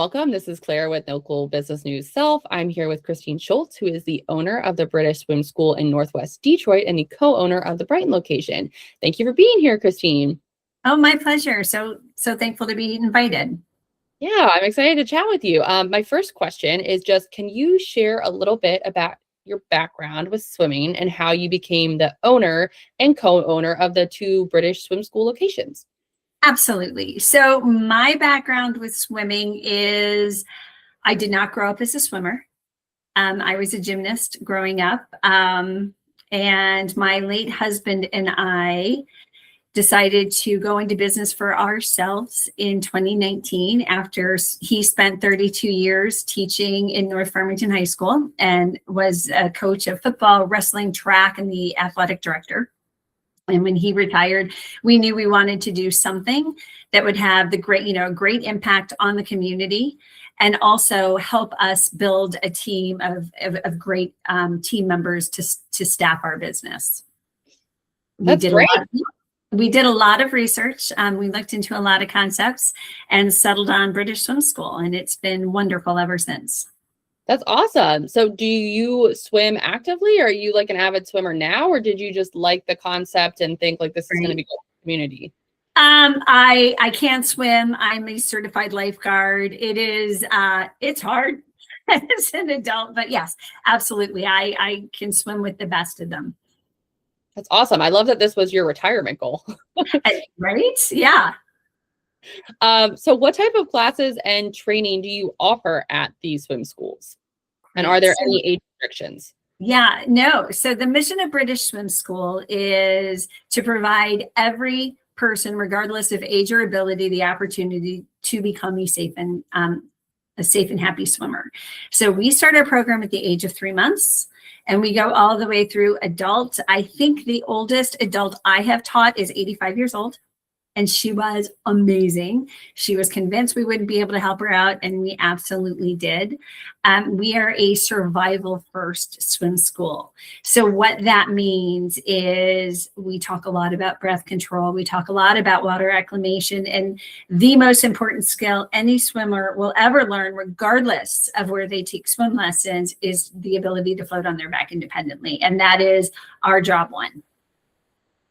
welcome. This is Claire with Local Business News Self. I'm here with Christine Schultz, who is the owner of the British Swim School in Northwest Detroit and the co-owner of the Brighton location. Thank you for being here, Christine. Oh, my pleasure. So thankful to be invited. Yeah, I'm excited to chat with you. My first question is just, can you share a little bit about your background with swimming and how you became the owner and co-owner of the two British Swim School locations? Absolutely. So my background with swimming is I did not grow up as a swimmer. I was a gymnast growing up. And my late husband and I decided to go into business for ourselves in 2019 after he spent 32 years teaching in North Farmington High School and was a coach of football, wrestling, track, and the athletic director. And when he retired, we knew we wanted to do something that would have the great impact on the community and also help us build a team of great team members to staff our business. That's great. We did a lot of research. We looked into a lot of concepts and settled on British Swim School, and it's been wonderful ever since. That's awesome. So do you swim actively? Or are you like an avid swimmer now, or did you just like the concept and think like this is going to be good for the community? I can't swim. I'm a certified lifeguard. It's hard as an adult, but yes, absolutely. I can swim with the best of them. That's awesome. I love that this was your retirement goal. Right? Yeah. So what type of classes and training do you offer at these swim schools? And are there any age restrictions? Yeah, no. So the mission of British Swim School is to provide every person, regardless of age or ability, the opportunity to become a safe and happy swimmer. So we start our program at the age of 3 months. And we go all the way through adult. I think the oldest adult I have taught is 85 years old. And she was amazing. She was convinced we wouldn't be able to help her out, and we absolutely did. We are a survival first swim school. So what that means is we talk a lot about breath control. We talk a lot about water acclimation, and the most important skill any swimmer will ever learn, regardless of where they take swim lessons, is the ability to float on their back independently. And that is our job one.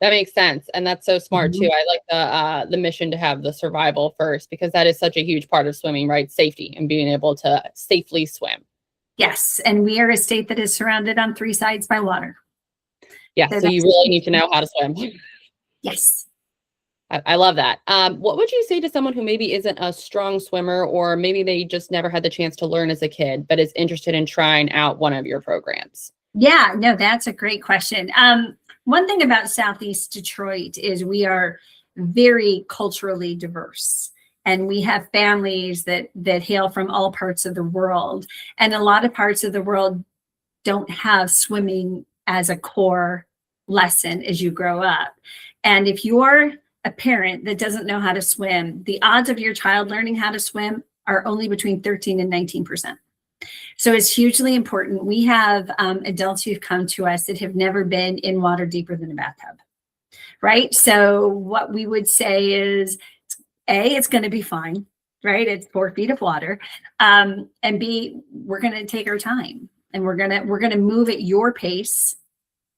That makes sense. And that's so smart too. I like the mission to have the survival first, because that is such a huge part of swimming, right? Safety and being able to safely swim. Yes. And we are a state that is surrounded on 3 sides by water. Yeah. So you really need to know how to swim. Yes. I love that. What would you say to someone who maybe isn't a strong swimmer, or maybe they just never had the chance to learn as a kid, but is interested in trying out one of your programs? Yeah, no, that's a great question. One thing about Southeast Detroit is we are very culturally diverse, and we have families that hail from all parts of the world. And a lot of parts of the world don't have swimming as a core lesson as you grow up. And if you're a parent that doesn't know how to swim, the odds of your child learning how to swim are only between 13 and 19%. So it's hugely important. We have adults who've come to us that have never been in water deeper than a bathtub, right? So what we would say is, A, it's going to be fine, right? It's 4 feet of water. And B, we're going to take our time, and we're going to move at your pace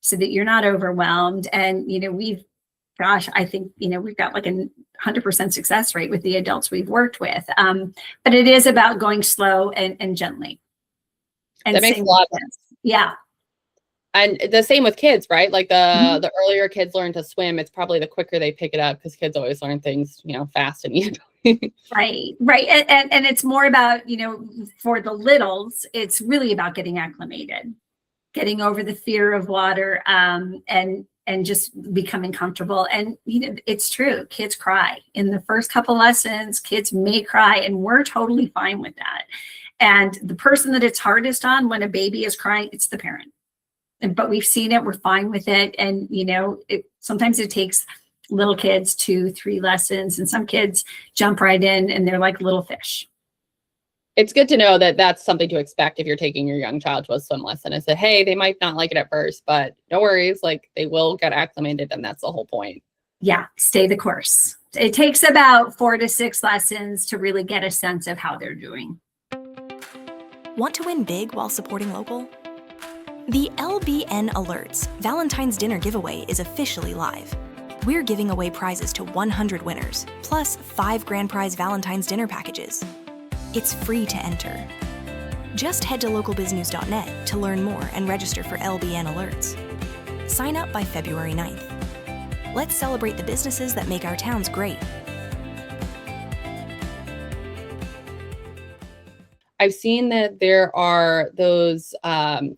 so that you're not overwhelmed. And, I think, we've got like a 100% success rate with the adults we've worked with. But it is about going slow and gently. And that makes a lot of sense. Yeah. And the same with kids, right? Like the earlier kids learn to swim, it's probably the quicker they pick it up, because kids always learn things, fast and easily. Right. And it's more about, for the littles, it's really about getting acclimated, getting over the fear of water, and just becoming comfortable. And, it's true. Kids cry in the first couple lessons. Kids may cry, and we're totally fine with that. And the person that it's hardest on when a baby is crying, it's the parent. But we've seen it. We're fine with it. And, sometimes it takes little kids 2-3 lessons, and some kids jump right in and they're like little fish. It's good to know that that's something to expect if you're taking your young child to a swim lesson, is that, hey, they might not like it at first, but no worries, like they will get acclimated, and that's the whole point. Yeah, stay the course. It takes about 4 to 6 lessons to really get a sense of how they're doing. Want to win big while supporting local? The LBN Alerts Valentine's Dinner Giveaway is officially live. We're giving away prizes to 100 winners, plus 5 grand prize Valentine's dinner packages. It's free to enter. Just head to localbiznews.net to learn more and register for LBN Alerts. Sign up by February 9th. Let's celebrate the businesses that make our towns great. I've seen that there are those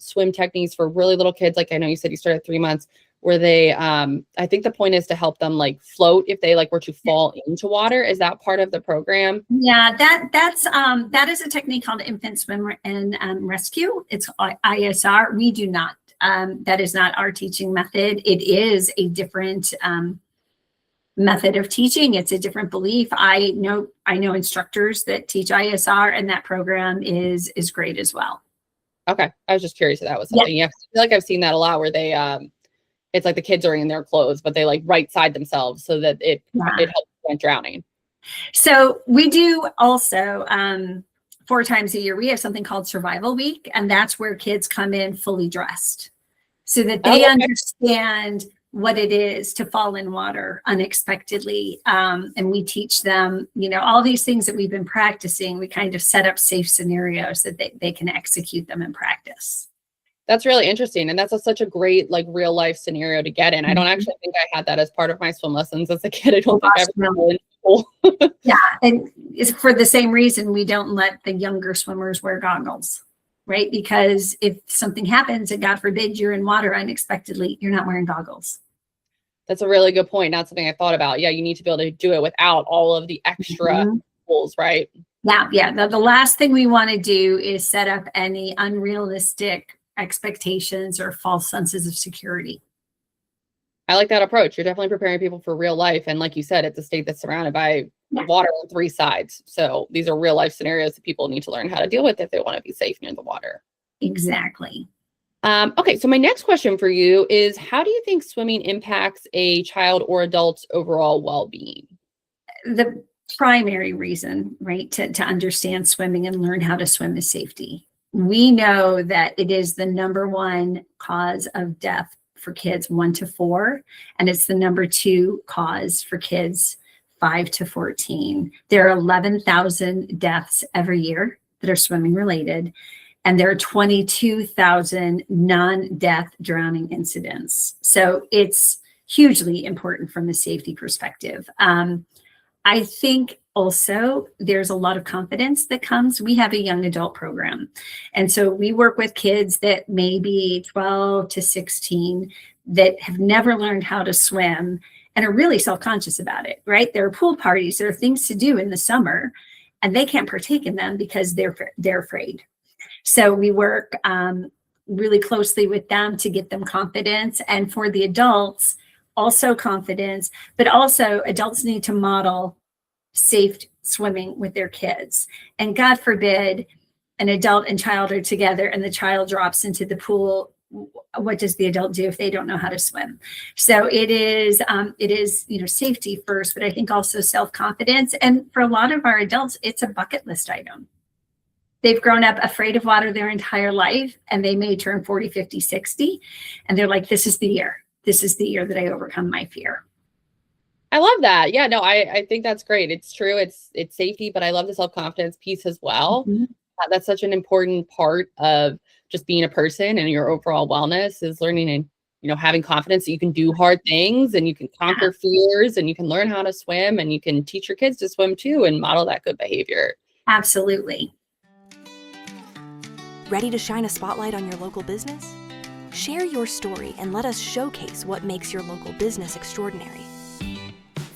swim techniques for really little kids. Like I know you said you started at 3 months, where they, I think the point is to help them like float if they like were to fall into water. Is that part of the program? Yeah, that is a technique called infant swim and rescue. It's ISR. We do not. That is not our teaching method. It is a different method of teaching. It's a different belief. I know instructors that teach ISR, and that program is great as well. Okay, I was just curious if that was something. Yeah, I feel like I've seen that a lot where they, it's like the kids are in their clothes, but they like right side themselves so that it helps prevent drowning. So we do also 4 times a year. We have something called Survival Week, and that's where kids come in fully dressed, so that they understand what it is to fall in water unexpectedly. And we teach them, all these things that we've been practicing. We kind of set up safe scenarios that they can execute them in practice. That's really interesting. And that's such a great, like real life scenario to get in. I don't actually think I had that as part of my swim lessons as a kid. I don't think I ever fell in pool. Yeah. And it's for the same reason we don't let the younger swimmers wear goggles, right? Because if something happens and God forbid you're in water unexpectedly, you're not wearing goggles. That's a really good point. Not something I thought about. Yeah, you need to be able to do it without all of the extra tools, right? Yeah. The last thing we want to do is set up any unrealistic expectations or false senses of security. I like that approach. You're definitely preparing people for real life. And like you said, it's a state that's surrounded by water on 3 sides. So these are real life scenarios that people need to learn how to deal with if they want to be safe near the water. Exactly. Okay, so my next question for you is, how do you think swimming impacts a child or adult's overall well-being? The primary reason, right, to understand swimming and learn how to swim is safety. We know that it is the number 1 cause of death for kids 1 to 4, and it's the number 2 cause for kids 5 to 14. There are 11,000 deaths every year that are swimming related, and there are 22,000 non-death drowning incidents. So it's hugely important from the safety perspective. I think also there's a lot of confidence that comes. We have a young adult program. And so we work with kids that may be 12 to 16 that have never learned how to swim and are really self-conscious about it, right? There are pool parties, there are things to do in the summer, and they can't partake in them because they're afraid. So we work really closely with them to get them confidence. And for the adults, also confidence, but also adults need to model safe swimming with their kids. And God forbid an adult and child are together and the child drops into the pool. What does the adult do if they don't know how to swim? So it is, safety first, but I think also self-confidence. And for a lot of our adults, it's a bucket list item. They've grown up afraid of water their entire life, and they may turn 40, 50, 60, and they're like, this is the year. This is the year that I overcome my fear. I love that. Yeah, no, I think that's great. It's true. It's safety, but I love the self-confidence piece as well. That's such an important part of just being a person and your overall wellness is learning and, having confidence that you can do hard things and you can conquer fears and you can learn how to swim and you can teach your kids to swim too and model that good behavior. Absolutely. Ready to shine a spotlight on your local business? Share your story and let us showcase what makes your local business extraordinary.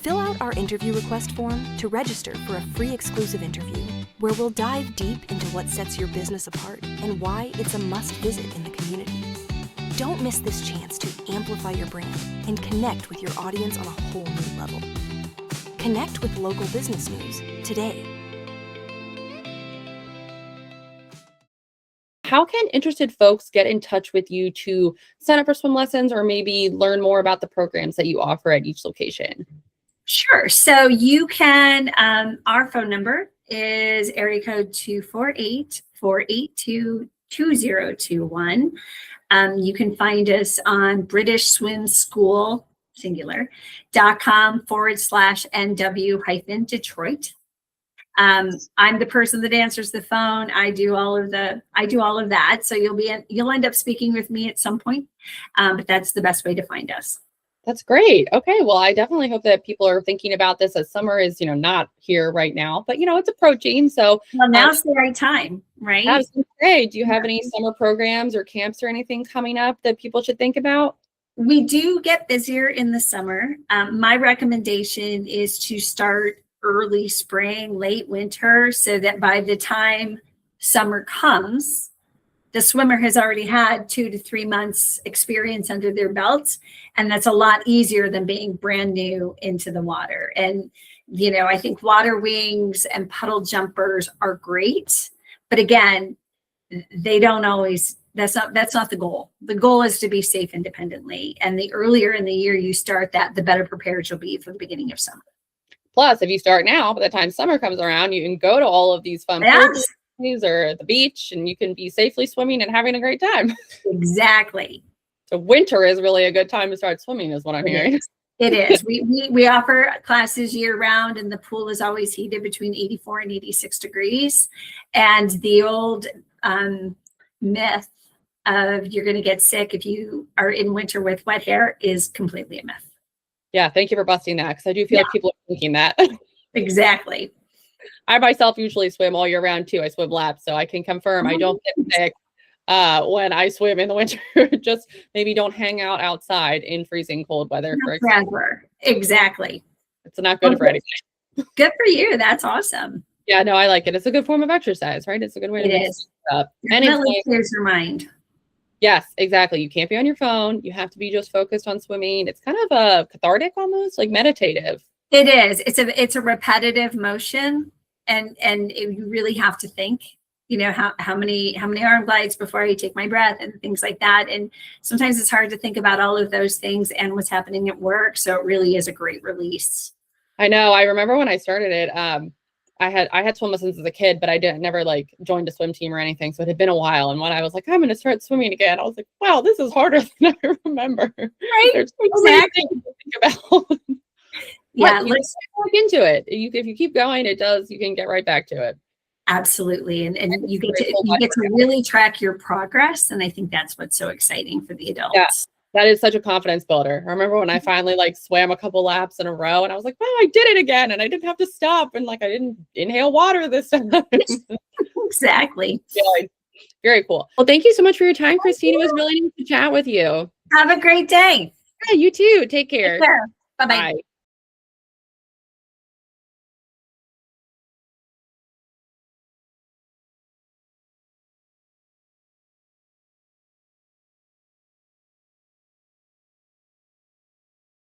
Fill out our interview request form to register for a free exclusive interview where we'll dive deep into what sets your business apart and why it's a must visit in the community. Don't miss this chance to amplify your brand and connect with your audience on a whole new level. Connect with local business news today. How can interested folks get in touch with you to sign up for swim lessons or maybe learn more about the programs that you offer at each location? Sure. So you can, our phone number is area code 248-482-2021. You can find us on British Swim School, singular.com/NW-Detroit. I'm the person that answers the phone. I do all of that. So you'll end up speaking with me at some point. But that's the best way to find us. That's great. Okay. Well, I definitely hope that people are thinking about this as summer is, not here right now, but it's approaching. So now's the right time, right? That's great. Do you have any summer programs or camps or anything coming up that people should think about? We do get busier in the summer. My recommendation is to start early spring, late winter, so that by the time summer comes, the swimmer has already had 2 to 3 months experience under their belts. And that's a lot easier than being brand new into the water. And, I think water wings and puddle jumpers are great, but again, they don't always, that's not the goal. The goal is to be safe independently. And the earlier in the year you start that, the better prepared you'll be for the beginning of summer. Plus, if you start now, by the time summer comes around, you can go to all of these fun places or the beach, and you can be safely swimming and having a great time. Exactly. So winter is really a good time to start swimming, is what I'm hearing. It is. We offer classes year round, and the pool is always heated between 84 and 86 degrees. And the old myth of you're going to get sick if you are in winter with wet hair is completely a myth. Yeah, thank you for busting that, because I do feel like people are thinking that. Exactly. I myself usually swim all year round too. I swim laps, so I can confirm I don't get sick when I swim in the winter. Just maybe don't hang out outside in freezing cold weather. Forever. Exactly. It's not good for anything. Good for you. That's awesome. Yeah, no, I like it. It's a good form of exercise, right? It's a good way to mix it up. And it clears your mind. Yes, exactly. You can't be on your phone. You have to be just focused on swimming. It's kind of a cathartic, almost like meditative. It is. It's a repetitive motion. And you really have to think, how many arm glides before I take my breath and things like that. And sometimes it's hard to think about all of those things and what's happening at work. So it really is a great release. I know. I remember when I started it, I had swum lessons as a kid, but I never joined a swim team or anything. So it had been a while. And when I was like, I'm going to start swimming again, I was like, wow, this is harder than I remember. Right. There's so many things to think about. Yeah, let's look into it. If you keep going, you can get right back to it. Absolutely. And you get to really track your progress. And I think that's what's so exciting for the adults. Yeah, that is such a confidence builder. I remember when I finally swam a couple laps in a row and I was like, wow, I did it again. And I didn't have to stop. And I didn't inhale water this time. Exactly. Yeah, very cool. Well, thank you so much for your time, Christine. It was really nice to chat with you. Have a great day. Yeah, you too. Take care. Take care. Bye-bye. Bye.